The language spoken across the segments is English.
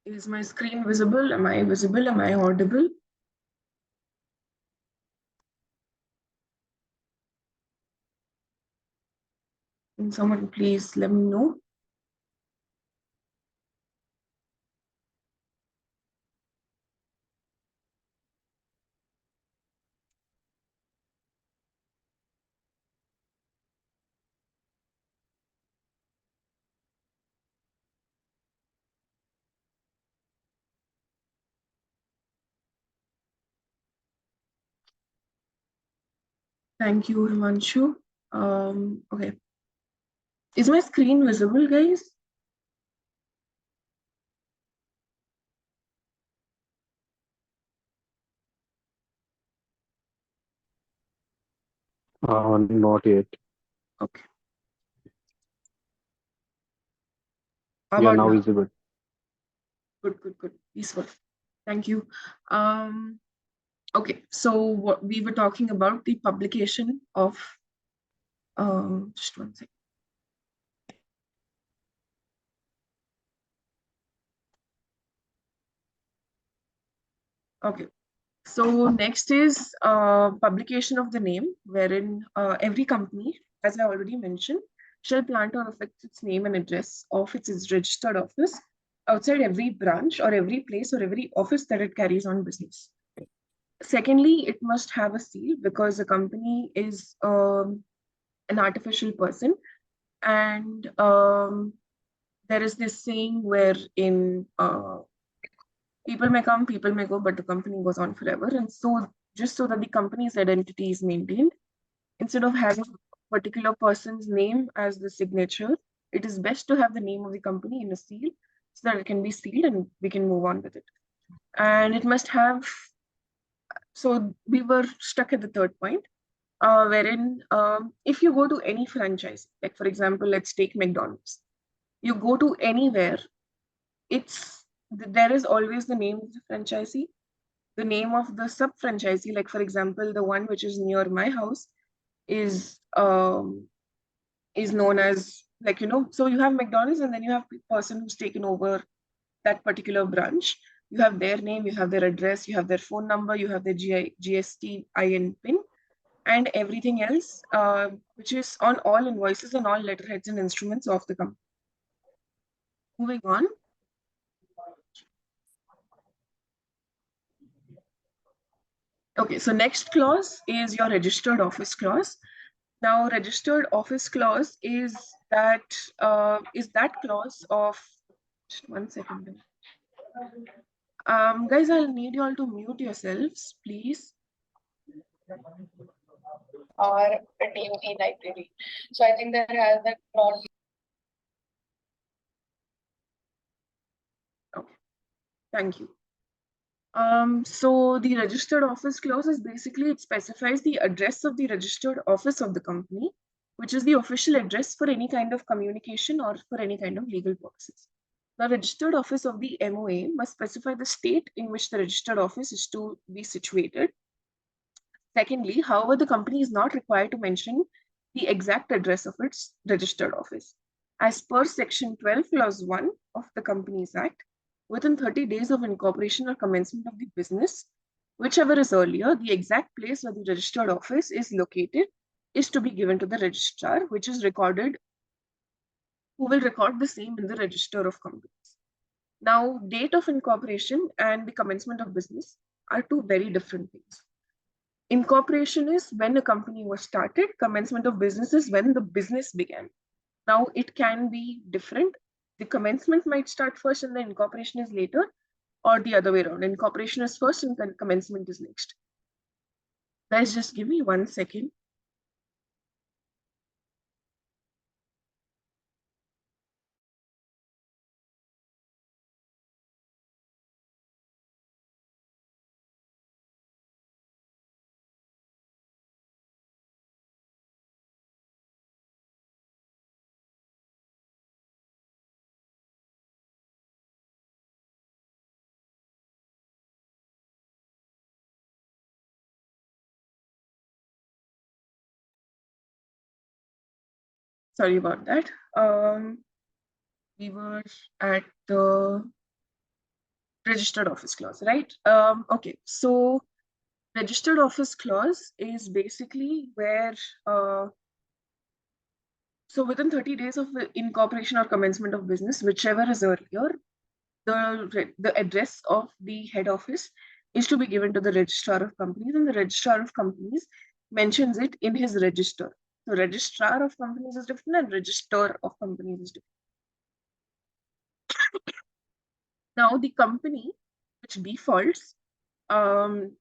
Is my screen visible? Am I visible? Am I audible? Can someone please let me know? Thank you, Himanshu. Okay. Is my screen visible, guys? Not yet. Okay. How Yeah, about now now? visible. Good. Peaceful. Thank you. Okay, so what we were talking about the publication of just one second. Okay, so next is publication of the name, wherein every company, as I already mentioned, shall plan to affect its name and address of its registered office outside every branch or every place or every office that it carries on business. Secondly, it must have a seal because a company is an artificial person, and there is this saying where in people may come, people may go, but the company goes on forever. And so, just so that the company's identity is maintained, instead of having a particular person's name as the signature, it is best to have the name of the company in a seal so that it can be sealed and we can move on with it. And it must have, so we were stuck at the third point, wherein if you go to any franchise, like for example, let's take McDonald's, you go to anywhere, there is always the name of the franchisee, the name of the sub franchisee. Like for example, the one which is near my house is known as, like, so you have McDonald's and then you have the person who's taken over that particular branch. You have their name, you have their address, you have their phone number, you have their GST IN pin, and everything else, which is on all invoices and all letterheads and instruments of the company. Moving on. Okay, so next clause is your registered office clause. Now, registered office clause is that clause of, just one second. Guys, I'll need you all to mute yourselves, please. Our DOE library. So I think that has that non. Okay, thank you. So the registered office clause is basically, it specifies the address of the registered office of the company, which is the official address for any kind of communication or for any kind of legal purposes. The registered office of the MOA must specify the state in which the registered office is to be situated. Secondly, however, the company is not required to mention the exact address of its registered office. As per Section 12, Clause 1 of the Companies Act, within 30 days of incorporation or commencement of the business, whichever is earlier, the exact place where the registered office is located is to be given to the registrar, which is recorded, who will record the same in the register of companies. Now, date of incorporation and the commencement of business are two very different things. Incorporation is when a company was started, commencement of business is when the business began. Now, it can be different. The commencement might start first and the incorporation is later, or the other way around. Incorporation is first and then commencement is next. Guys, just give me 1 second. Sorry about that. We were at the registered office clause, right? Okay, so registered office clause is basically where so within 30 days of incorporation or commencement of business, whichever is earlier, the address of the head office is to be given to the registrar of companies, and the registrar of companies mentions it in his register. So registrar of companies is different and register of companies is different. Now the company which defaults um,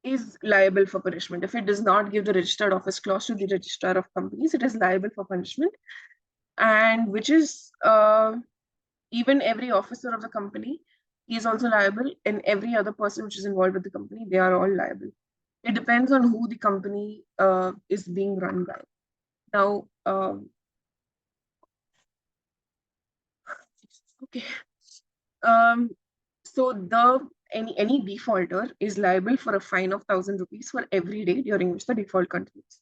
is liable for punishment. If it does not give the registered office clause to the registrar of companies, it is liable for punishment, and which is even every officer of the company is also liable, and every other person which is involved with the company, they are all liable. It depends on who the company is being run by. Now, okay. Um, so any defaulter is liable for a fine of 1,000 rupees for every day during which the default continues.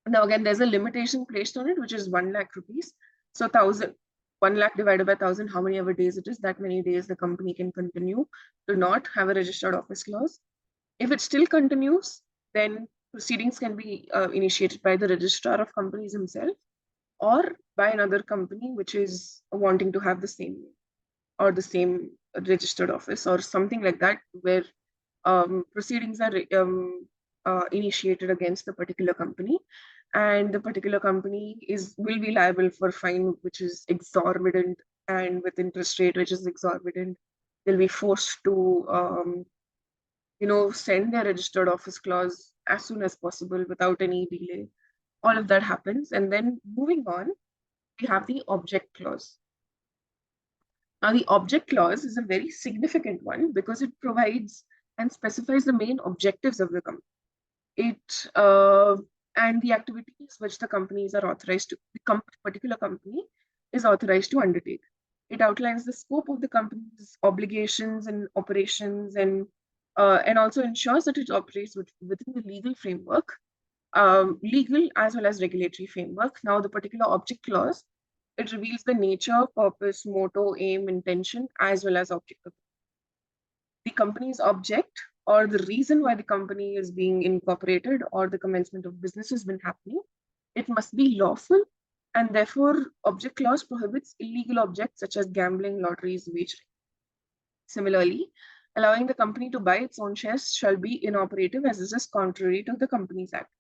Now again, there's a limitation placed on it, which is 1 lakh rupees. So 1 lakh divided by 1,000, how many ever days it is, that many days the company can continue to not have a registered office clause. If it still continues, then proceedings can be initiated by the registrar of companies himself or by another company which is wanting to have the same name or the same registered office or something like that, where proceedings are initiated against the particular company, and the particular company will be liable for fine which is exorbitant, and with interest rate which is exorbitant. They'll be forced to send their registered office clause as soon as possible without any delay. All of that happens, and then moving on, we have the object clause. Now, the object clause is a very significant one because it provides and specifies the main objectives of the company. And the activities which the companies are authorized to, the particular company is authorized to undertake. It outlines the scope of the company's obligations and operations, and also ensures that it operates within the legal framework, legal as well as regulatory framework. Now, the particular object clause, it reveals the nature, purpose, motto, aim, intention, as well as object of the company's object, or the reason why the company is being incorporated or the commencement of business has been happening. It must be lawful, and therefore object clause prohibits illegal objects such as gambling, lotteries, wagering. Similarly, allowing the company to buy its own shares shall be inoperative, as this is contrary to the Companies Act.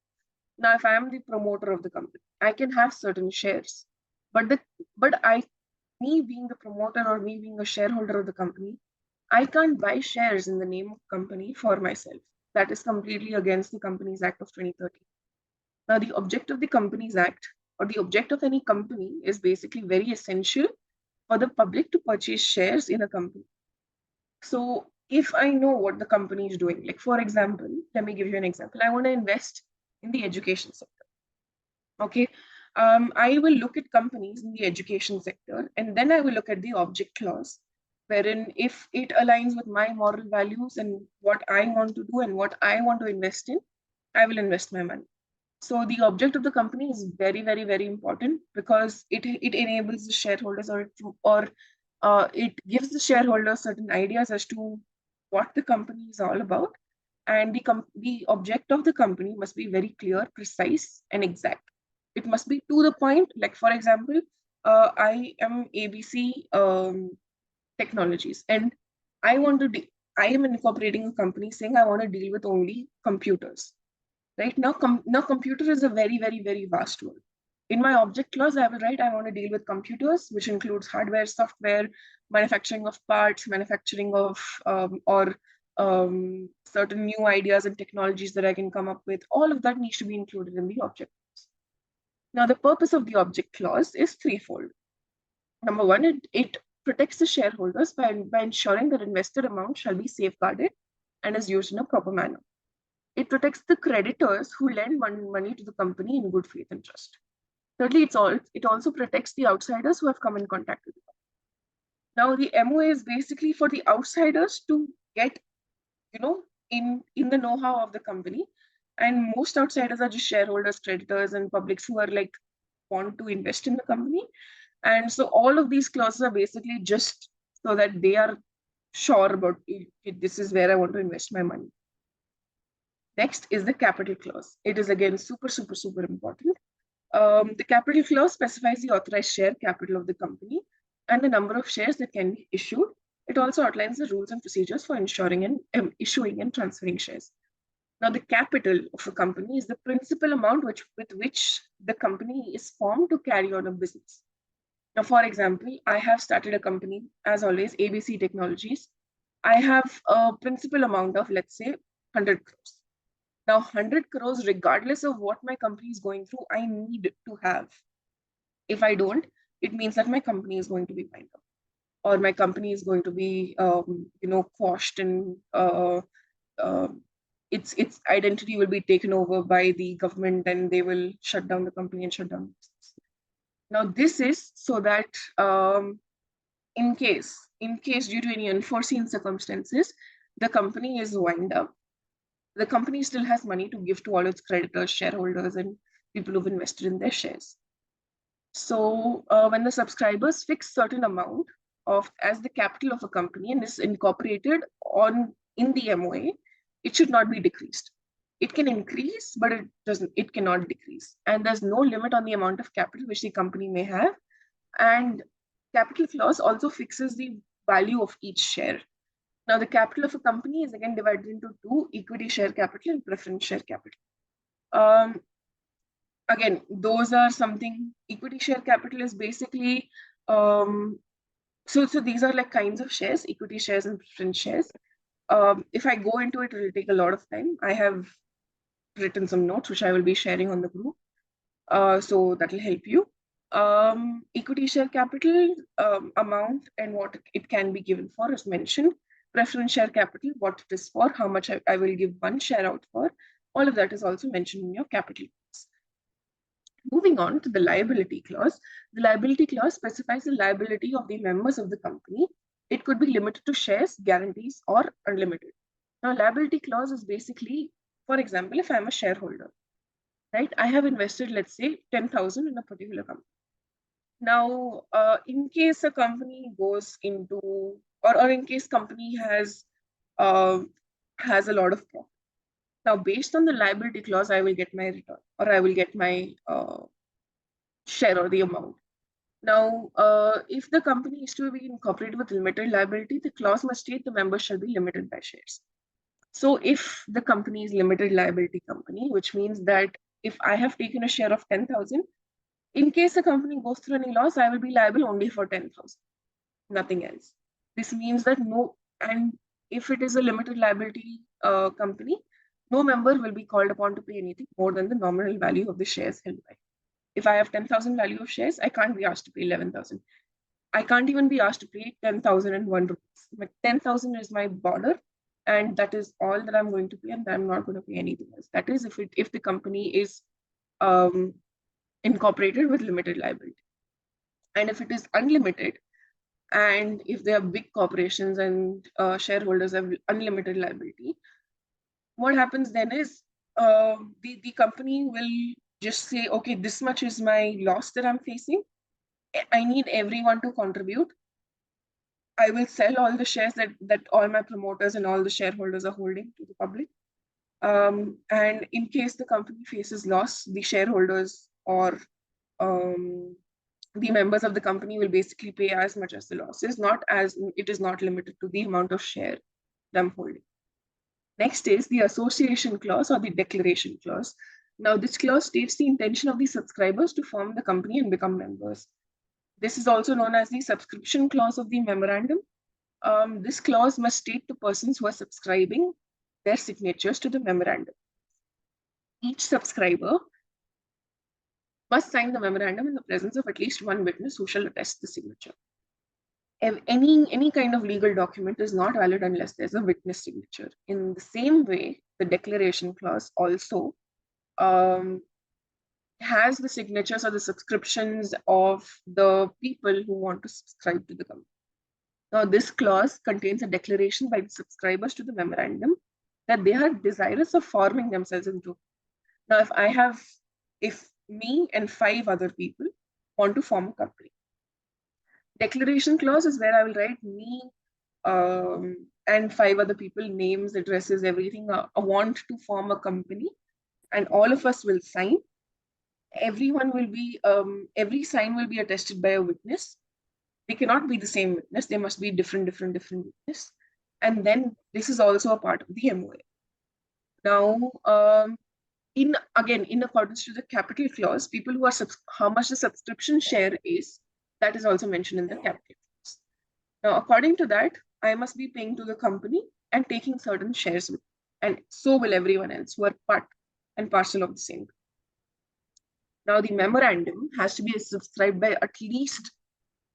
Now, if I am the promoter of the company, I can have certain shares, but me being the promoter or me being a shareholder of the company, I can't buy shares in the name of company for myself. That is completely against the Companies Act of 2013. Now, the object of the Companies Act or the object of any company is basically very essential for the public to purchase shares in a company. So if I know what the company is doing, like for example, let me give you an example. I want to invest in the education sector. Okay. I will look at companies in the education sector, and then I will look at the object clause, wherein if it aligns with my moral values and what I want to do and what I want to invest in, I will invest my money. So the object of the company is very, very, very important because it enables the shareholders or it gives the shareholders certain ideas as to what the company is all about, and the object of the company must be very clear, precise, and exact. It must be to the point. Like for example, I am ABC Technologies, and I want to. I am incorporating a company saying I want to deal with only computers. Right now, computer is a very, very, very vast word. In my object clause, I will write I want to deal with computers, which includes hardware, software, manufacturing of parts, manufacturing of or certain new ideas and technologies that I can come up with. All of that needs to be included in the object clause. Now, the purpose of the object clause is threefold. Number one, it protects the shareholders by ensuring that invested amount shall be safeguarded and is used in a proper manner. It protects the creditors who lend money to the company in good faith and trust. Thirdly, it also protects the outsiders who have come in contact with the company. Now, the MOA is basically for the outsiders to get, in the know-how of the company. And most outsiders are just shareholders, creditors, and publics who are like want to invest in the company. And so all of these clauses are basically just so that they are sure about this is where I want to invest my money. Next is the capital clause. It is again super, super, super important. The capital clause specifies the authorized share capital of the company and the number of shares that can be issued. It also outlines the rules and procedures for ensuring and issuing and transferring shares. Now, the capital of a company is the principal amount with which the company is formed to carry on a business. Now, for example, I have started a company, as always, ABC Technologies. I have a principal amount of, let's say, 100 crores. Now, 100 crores, regardless of what my company is going through, I need to have. If I don't, it means that my company is going to be wind up, or my company is going to be, quashed, and its identity will be taken over by the government, and they will shut down the company and shut down the business. Now, this is so that in case due to any unforeseen circumstances, the company is wind up, the company still has money to give to all its creditors, shareholders, and people who've invested in their shares. So when the subscribers fix certain amount of as the capital of a company and is incorporated in the MOA, it should not be decreased. It can increase, but it cannot decrease. And there's no limit on the amount of capital which the company may have. And capital clause also fixes the value of each share. Now, the capital of a company is again divided into two: equity share capital and preference share capital. Again, those are something. Equity share capital is basically so these are like kinds of shares: equity shares and preference shares. If I go into it, it will take a lot of time. I have written some notes which I will be sharing on the group, so that will help you. Equity share capital amount and what it can be given for is mentioned. Preference share capital, what it is for, how much I will give one share out for, all of that is also mentioned in your capital clause. Moving on to the liability clause. The liability clause specifies the liability of the members of the company. It could be limited to shares, guarantees, or unlimited. Now, liability clause is basically, for example, if I'm a shareholder, right? I have invested, let's say, 10,000 in a particular company. Now, in case a company goes into, or in case company has a lot of profit. Now, based on the liability clause, I will get my return, or I will get my share or the amount. Now, if the company is to be incorporated with limited liability, the clause must state the members shall be limited by shares. So if the company is limited liability company, which means that if I have taken a share of 10,000, in case the company goes through any loss, I will be liable only for 10,000, nothing else. This means that and if it is a limited liability company, no member will be called upon to pay anything more than the nominal value of the shares held by. If I have 10,000 value of shares, I can't be asked to pay 11,000. I can't even be asked to pay 10,001 rupees. But 10,000 is my border, and that is all that I'm going to pay, and I'm not going to pay anything else. That is if the company is incorporated with limited liability. And if it is unlimited, and if they are big corporations and shareholders have unlimited liability, what happens then is the company will just say, okay, this much is my loss that I'm facing. I need everyone to contribute. I will sell all the shares that all my promoters and all the shareholders are holding to the public. And in case the company faces loss, the shareholders or the members of the company will basically pay as much as the loss is, it is not limited to the amount of share that I'm holding. Next is the association clause or the declaration clause. Now, this clause states the intention of the subscribers to form the company and become members. This is also known as the subscription clause of the memorandum. This clause must state to persons who are subscribing their signatures to the memorandum. Each subscriber must sign the memorandum in the presence of at least one witness who shall attest the signature. Any kind of legal document is not valid unless there's a witness signature. In the same way, the declaration clause also has the signatures or the subscriptions of the people who want to subscribe to the company. Now, this clause contains a declaration by the subscribers to the memorandum that they are desirous of forming themselves into. Now, if me and 5 other people want to form a company, Declaration clause is where I will write me and 5 other people, names, addresses, everything. I want to form a company, and all of us will sign. Everyone will be, every sign will be attested by a witness. They cannot be the same witness. They must be different witness. And then this is also a part of the MOA. Now, in accordance to the capital clause, people who are how much the subscription share is, that is also mentioned in the capital clause. Now, according to that, I must be paying to the company and taking certain shares with, and so will everyone else who are part and parcel of the same. Now, the memorandum has to be subscribed by at least,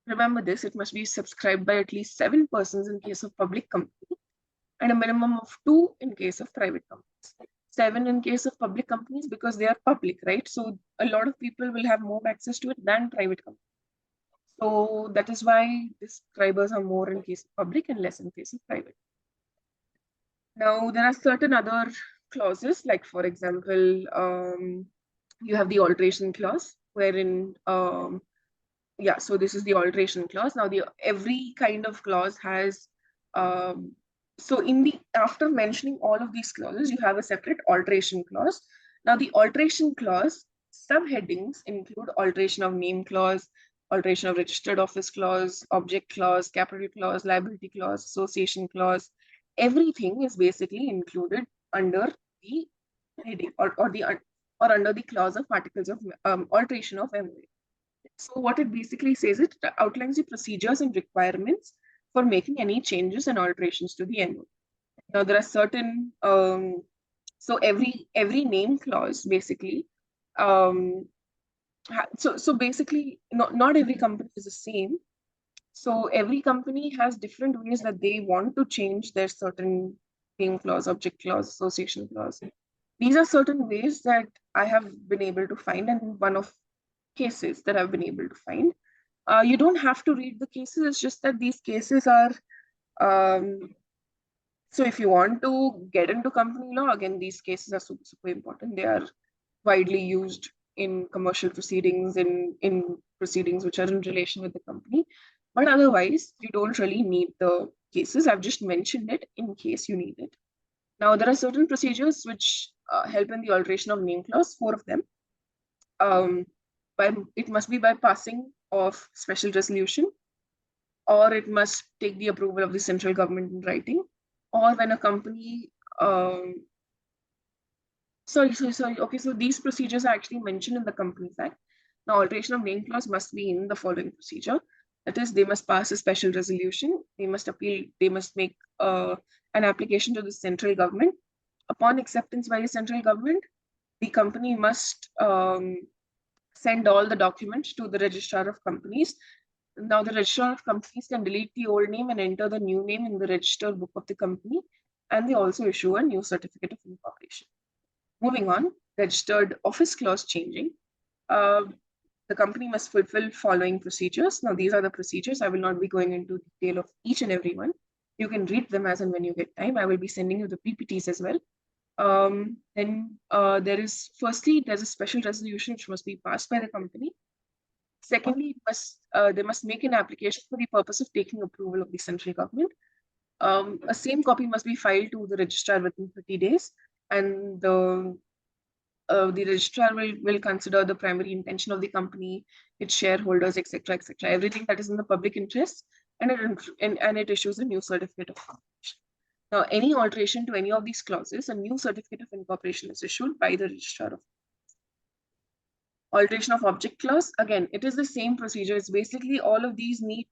remember this, it must be subscribed by at least 7 persons in case of public company, and a minimum of 2 in case of private companies. 7 in case of public companies because they are public, right? So a lot of people will have more access to it than private companies. So that is why the subscribers are more in case of public and less in case of private. Now, there are certain other clauses, like for example, you have the alteration clause, wherein so this is the alteration clause. Now, every kind of clause has so after mentioning all of these clauses, you have a separate alteration clause. Now, the alteration clause subheadings include alteration of name clause, alteration of registered office clause, object clause, capital clause, liability clause, association clause. Everything is basically included under the heading or under the clause of articles of alteration of MOA. So what it basically says, it outlines the procedures and requirements for making any changes and alterations to the MOA. Now there are certain so every name clause basically so basically not every company is the same. So every company has different ways that they want to change their certain name clause, object clause, association clause. These are certain ways that I have been able to find, and one of cases that I've been able to find. You don't have to read the cases. It's just that these cases are so if you want to get into company law, again, these cases are super, super important. They are widely used in commercial proceedings, in proceedings which are in relation with the company. But otherwise, you don't really need the cases. I've just mentioned it in case you need it. Now, there are certain procedures which help in the alteration of name clause, 4 of them. It must be by passing of special resolution, or it must take the approval of the central government in writing, or when a company sorry. Okay, so these procedures are actually mentioned in the Companies Act. Now, alteration of name clause must be in the following procedure. That is, they must pass a special resolution. They must appeal. They must make an application to the central government. Upon acceptance by the central government, the company must send all the documents to the registrar of companies. Now, the registrar of companies can delete the old name and enter the new name in the register book of the company, and they also issue a new certificate of incorporation. Moving on, registered office clause changing. The company must fulfill following procedures. Now, these are the procedures. I will not be going into detail of each and every one. You can read them as and when you get time. I will be sending you the PPTs as well. Then there's a special resolution which must be passed by the company. Secondly, they must make an application for the purpose of taking approval of the central government. A same copy must be filed to the registrar within 30 days, and the registrar will consider the primary intention of the company, its shareholders, etc., etc., everything that is in the public interest, and it issues a new certificate of incorporation. Now, any alteration to any of these clauses, a new certificate of incorporation is issued by the registrar of. Alteration of object clause, again, it is the same procedure. It's basically all of these need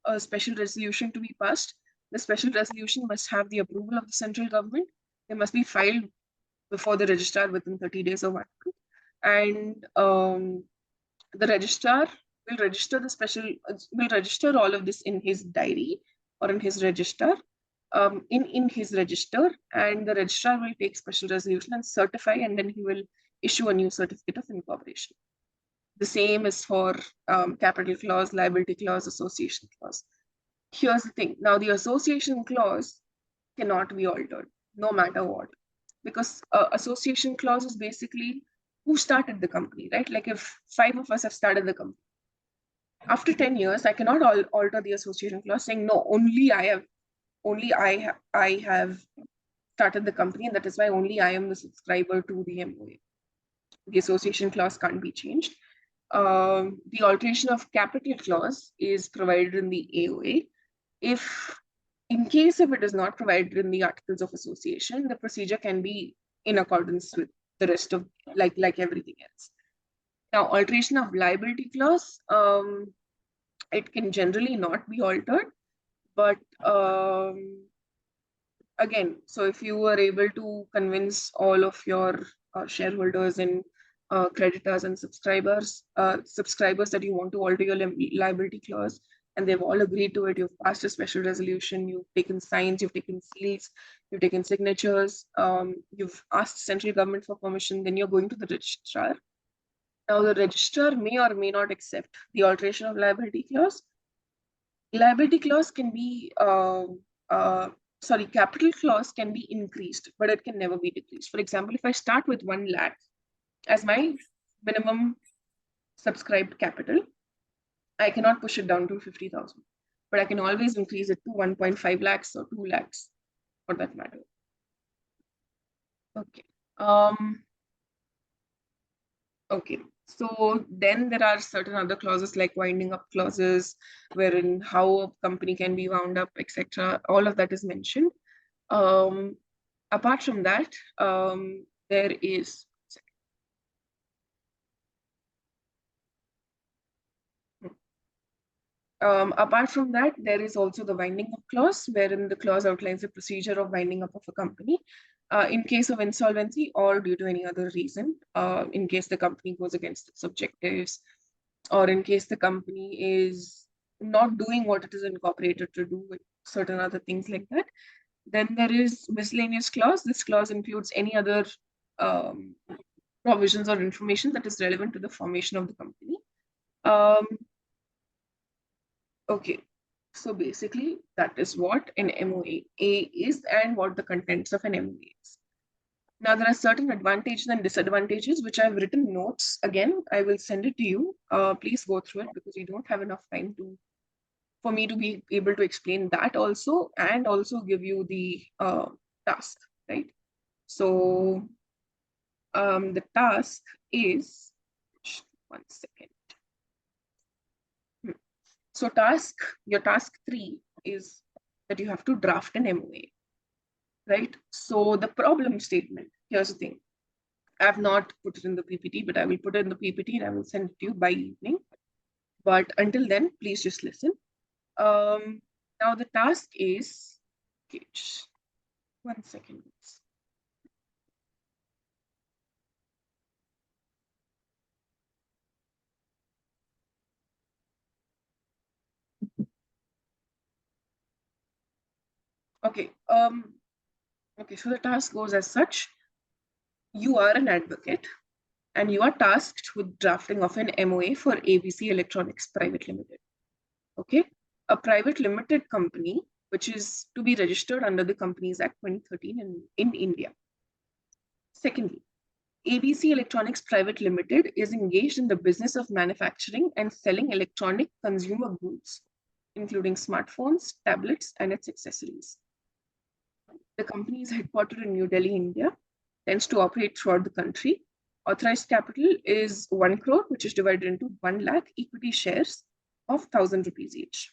a special resolution to be passed. The special resolution must have the approval of the central government. They must be filed before the registrar within 30 days of 1 month. And the registrar will register all of this in his diary or in his register, in his register, and the registrar will take special resolution and certify, and then he will issue a new certificate of incorporation. The same is for capital clause, liability clause, association clause. Here's the thing. Now, the association clause cannot be altered, no matter what, because association clause is basically who started the company, right? Like if 5 of us have started the company, After 10 years, I cannot alter the association clause saying, no, I have started the company, and that is why only I am the subscriber to the MOA. The association clause can't be changed. The alteration of capital clause is provided in the AOA. In case if it is not provided in the Articles of Association, the procedure can be in accordance with the rest of like everything else. Now, alteration of liability clause, it can generally not be altered, but again, so if you were able to convince all of your shareholders and creditors and subscribers that you want to alter your liability clause, and they've all agreed to it, you've passed a special resolution, you've taken signs, you've taken seals, you've taken signatures, you've asked central government for permission, then you're going to the registrar. Now, the registrar may or may not accept the alteration of liability clause. Liability clause can be capital clause can be increased, but it can never be decreased. For example, if I start with 1 lakh as my minimum subscribed capital, I cannot push it down to 50,000, but I can always increase it to 1.5 lakhs or 2 lakhs for that matter. Okay. Okay. So then there are certain other clauses like winding up clauses, wherein how a company can be wound up, etc. All of that is mentioned. Apart from that, there is apart from that, there is also the winding up clause, wherein the clause outlines the procedure of winding up of a company in case of insolvency or due to any other reason, in case the company goes against its objectives, or in case the company is not doing what it is incorporated to do with certain other things like that. Then there is miscellaneous clause. This clause includes any other provisions or information that is relevant to the formation of the company. Okay, so basically that is what an MOA is and what the contents of an MOA is. Now there are certain advantages and disadvantages which I've written notes. Again, I will send it to you. Please go through it because we don't have enough time for me to be able to explain that also and also give you the task, right? So the task is, one second. So your task 3 is that you have to draft an MOA, right? So the problem statement, here's the thing. I have not put it in the PPT, but I will put it in the PPT and I will send it to you by evening. But until then, please just listen. Now the task is, okay, just 1 second. Okay, okay, so the task goes as such. You are an advocate and you are tasked with drafting of an MOA for ABC Electronics Private Limited. Okay, a private limited company which is to be registered under the Companies Act 2013 in India. Secondly, ABC Electronics Private Limited is engaged in the business of manufacturing and selling electronic consumer goods, including smartphones, tablets, and its accessories. The company is headquartered in New Delhi, India, tends to operate throughout the country. Authorized capital is 1 crore, which is divided into 1 lakh equity shares of 1,000 rupees each.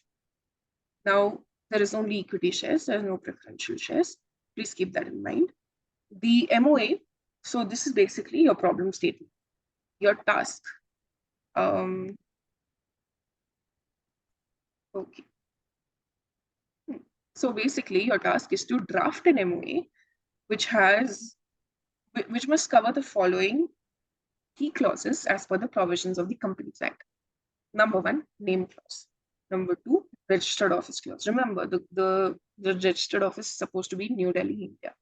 Now, there is only equity shares, there are no preferential shares. Please keep that in mind. The MOA, so this is basically your problem statement, your task. Okay. So basically, your task is to draft an MOA which must cover the following key clauses as per the provisions of the Companies Act. Number 1, name clause. Number 2, registered office clause. Remember, the registered office is supposed to be New Delhi, India.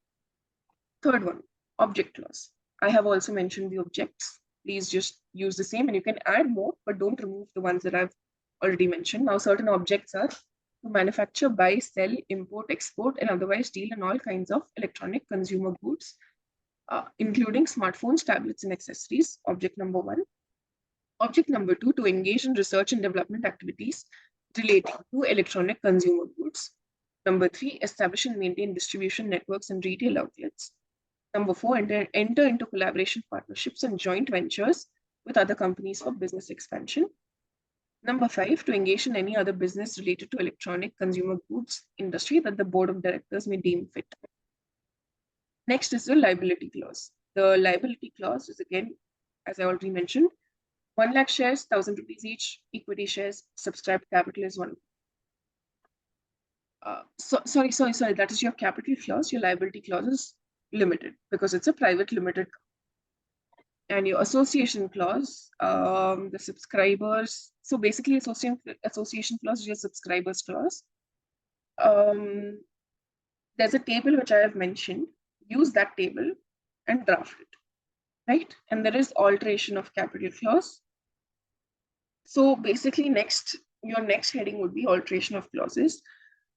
Third one, object clause. I have also mentioned the objects. Please just use the same and you can add more, but don't remove the ones that I've already mentioned. Now, certain objects are to manufacture, buy, sell, import, export, and otherwise deal in all kinds of electronic consumer goods, including smartphones, tablets, and accessories. Object number 1. Object number 2, to engage in research and development activities relating to electronic consumer goods. Number 3, establish and maintain distribution networks and retail outlets. Number 4, enter into collaboration partnerships and joint ventures with other companies for business expansion. Number 5, to engage in any other business related to electronic consumer goods industry that the board of directors may deem fit. Next is the liability clause. The liability clause is, again, as I already mentioned, 1 lakh shares, 1,000 rupees each, equity shares, subscribed capital is 1. Sorry, that is your capital clause. Your liability clause is limited because it's a private limited. And your association clause, the subscribers. So basically, association clause is your subscribers clause. There's a table which I have mentioned. Use that table and draft it, right? And there is alteration of capital clause. So basically, your next heading would be alteration of clauses.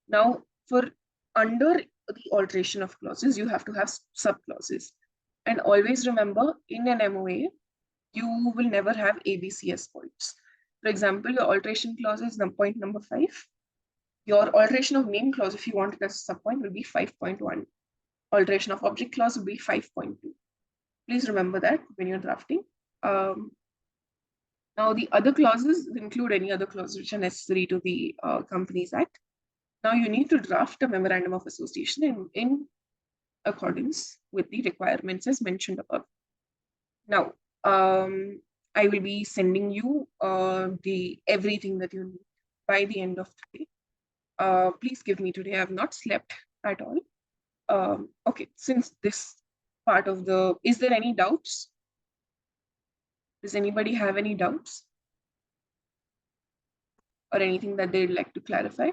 Now, for under the alteration of clauses, you have to have subclauses. And always remember, in an MOA, you will never have ABCS points. For example, your alteration clause is point number 5. Your alteration of name clause, if you want it as a subpoint, will be 5.1. Alteration of object clause will be 5.2. Please remember that when you're drafting. Now, the other clauses include any other clauses which are necessary to the Companies Act. Now, you need to draft a memorandum of association in accordance with the requirements as mentioned above. Now, I will be sending you everything that you need by the end of today. Please give me today. I have not slept at all. Okay, since this part of is there any doubts? Does anybody have any doubts? Or anything that they'd like to clarify?